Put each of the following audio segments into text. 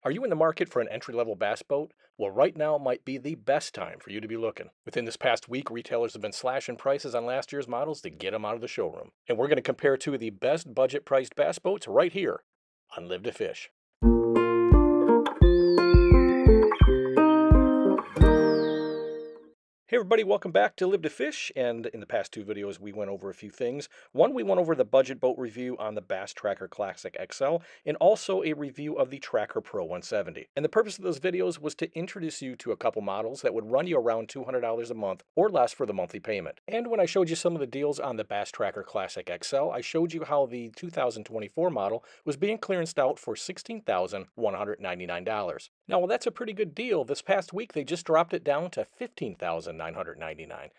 Are you in the market for an entry-level bass boat? Well, right now might be the best time for you to be looking. Within this past week, retailers have been slashing prices on last year's models to get them out of the showroom. And we're going to compare two of the best budget-priced bass boats right here on Live to Fish. Hey everybody, welcome back to Live to Fish, and in the past two videos we went over a few things. One, we went over the budget boat review on the Bass Tracker Classic XL, and also a review of the Tracker Pro 170. And the purpose of those videos was to introduce you to a couple models that would run you around $200 a month or less for the monthly payment. And when I showed you some of the deals on the Bass Tracker Classic XL, I showed you how the 2024 model was being clearanced out for $16,199. Now, while that's a pretty good deal, this past week they just dropped it down to $15,999.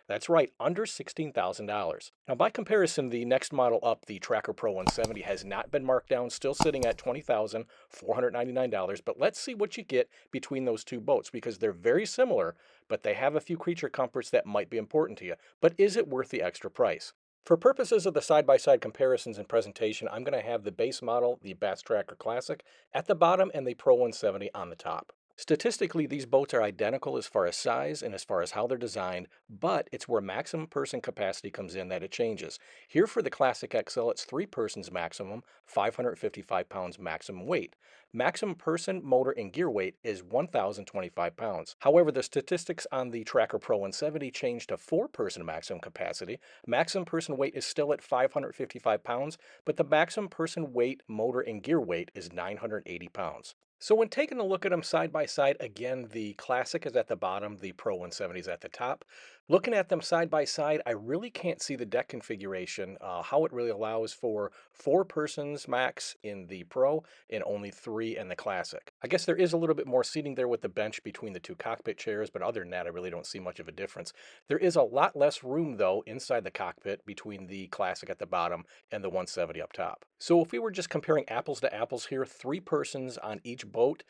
That's right, under $16,000. Now, by comparison, the next model up, the Tracker Pro 170, has not been marked down, still sitting at $20,499. But let's see what you get between those two boats, because they're very similar, but they have a few creature comforts that might be important to you. But is it worth the extra price? For purposes of the side-by-side comparisons and presentation, I'm going to have the base model, the Bass Tracker Classic, at the bottom and the Pro 170 on the top. Statistically, these boats are identical as far as size and as far as how they're designed, but it's where maximum person capacity comes in that it changes. Here for the Classic XL, it's 3 persons maximum, 555 pounds maximum weight. Maximum person, motor, and gear weight is 1,025 pounds. However, the statistics on the Tracker Pro 170 change to 4-person maximum capacity. Maximum person weight is still at 555 pounds, but the maximum person weight, motor, and gear weight is 980 pounds. So when taking a look at them side by side, again, the Classic is at the bottom, the Pro 170 is at the top. Looking at them side by side, I really can't see the deck configuration, how it really allows for 4 persons max in the Pro and only 3 in the Classic. I guess there is a little bit more seating there with the bench between the two cockpit chairs, but other than that, I really don't see much of a difference. There is a lot less room, though, inside the cockpit between the Classic at the bottom and the 170 up top. So if we were just comparing apples to apples here, 3 persons on each boat,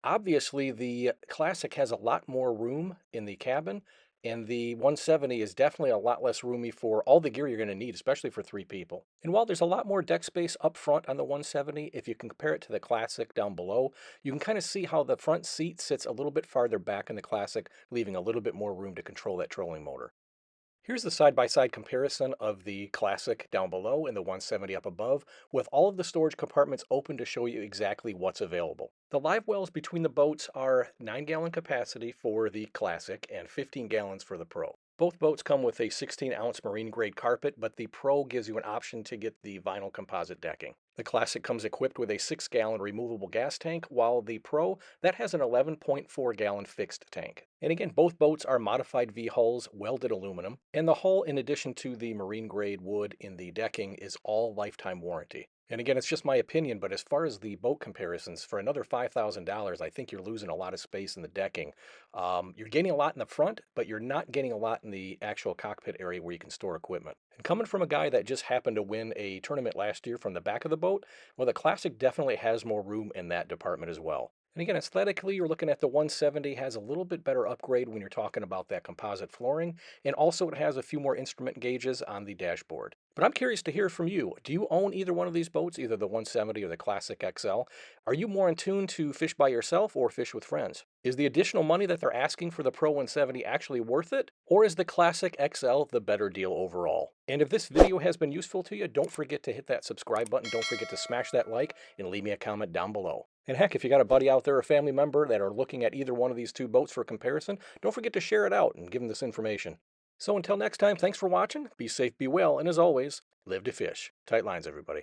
obviously the Classic has a lot more room in the cabin, and the 170 is definitely a lot less roomy for all the gear you're going to need, especially for 3 people. And while there's a lot more deck space up front on the 170, if you compare it to the Classic down below, you can kind of see how the front seat sits a little bit farther back in the Classic, leaving a little bit more room to control that trolling motor. Here's the side-by-side comparison of the Classic down below and the 170 up above, with all of the storage compartments open to show you exactly what's available. The live wells between the boats are 9-gallon capacity for the Classic and 15 gallons for the Pro. Both boats come with a 16-ounce marine-grade carpet, but the Pro gives you an option to get the vinyl composite decking. The Classic comes equipped with a 6-gallon removable gas tank, while the Pro, that has an 11.4-gallon fixed tank. And again, both boats are modified V-hulls, welded aluminum, and the hull, in addition to the marine-grade wood in the decking, is all lifetime warranty. And again, it's just my opinion, but as far as the boat comparisons, for another $5,000, I think you're losing a lot of space in the decking. You're gaining a lot in the front, but you're not getting a lot in the actual cockpit area where you can store equipment. And coming from a guy that just happened to win a tournament last year from the back of the boat, well, the Classic definitely has more room in that department as well. And again, aesthetically, you're looking at the 170 has a little bit better upgrade when you're talking about that composite flooring, and also it has a few more instrument gauges on the dashboard. But I'm curious to hear from you. Do you own either one of these boats, either the 170 or the Classic XL? Are you more in tune to fish by yourself or fish with friends? Is the additional money that they're asking for the Pro 170 actually worth it? Or is the Classic XL the better deal overall? And if this video has been useful to you, don't forget to hit that subscribe button. Don't forget to smash that like and leave me a comment down below. And heck, if you got a buddy out there, a family member that are looking at either one of these two boats for comparison, don't forget to share it out and give them this information. So until next time, thanks for watching, be safe, be well, and as always, live to fish. Tight lines, everybody.